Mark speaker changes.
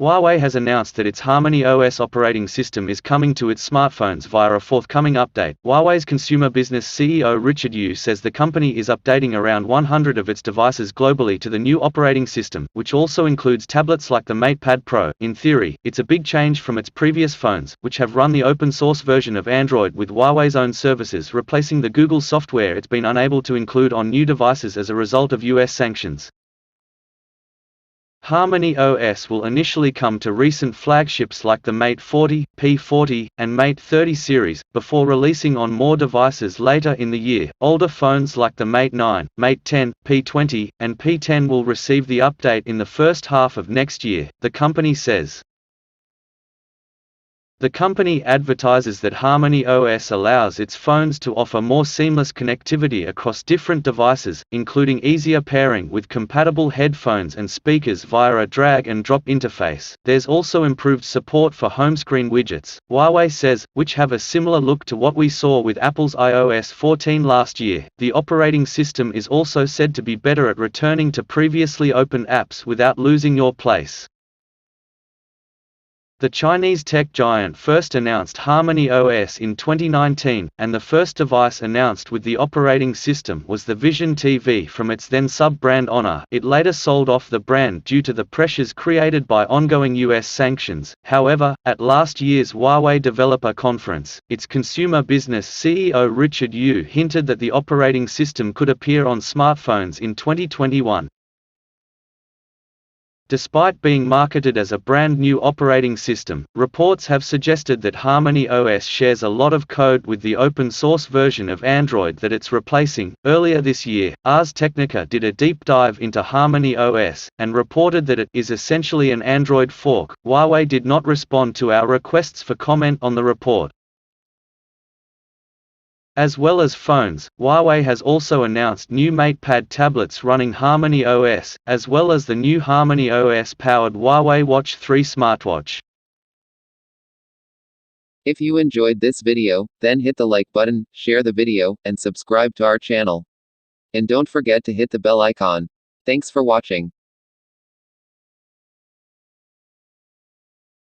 Speaker 1: Huawei has announced that its HarmonyOS operating system is coming to its smartphones via a forthcoming update. Huawei's consumer business CEO Richard Yu says the company is updating around 100 of its devices globally to the new operating system, which also includes tablets like the MatePad Pro. In theory, it's a big change from its previous phones, which have run the open-source version of Android with Huawei's own services replacing the Google software it's been unable to include on new devices as a result of US sanctions. HarmonyOS will initially come to recent flagships like the Mate 40, P40, and Mate 30 series, before releasing on more devices later in the year. Older phones like the Mate 9, Mate 10, P20, and P10 will receive the update in the first half of next year, the company says. The company advertises that HarmonyOS allows its phones to offer more seamless connectivity across different devices, including easier pairing with compatible headphones and speakers via a drag-and-drop interface. There's also improved support for home screen widgets, Huawei says, which have a similar look to what we saw with Apple's iOS 14 last year. The operating system is also said to be better at returning to previously opened apps without losing your place. The Chinese tech giant first announced HarmonyOS in 2019, and the first device announced with the operating system was the Vision TV from its then sub-brand Honor. It later sold off the brand due to the pressures created by ongoing US sanctions. However, at last year's Huawei Developer Conference, its consumer business CEO Richard Yu hinted that the operating system could appear on smartphones in 2021. Despite being marketed as a brand new operating system, reports have suggested that HarmonyOS shares a lot of code with the open source version of Android that it's replacing. Earlier this year, Ars Technica did a deep dive into HarmonyOS and reported that it is essentially an Android fork. Huawei did not respond to our requests for comment on the report. As well as phones, Huawei has also announced new MatePad tablets running HarmonyOS, as well as the new HarmonyOS-powered Huawei Watch 3 smartwatch.
Speaker 2: If you enjoyed this video, then hit the like button, share the video, and subscribe to our channel. And don't forget to hit the bell icon. Thanks for watching.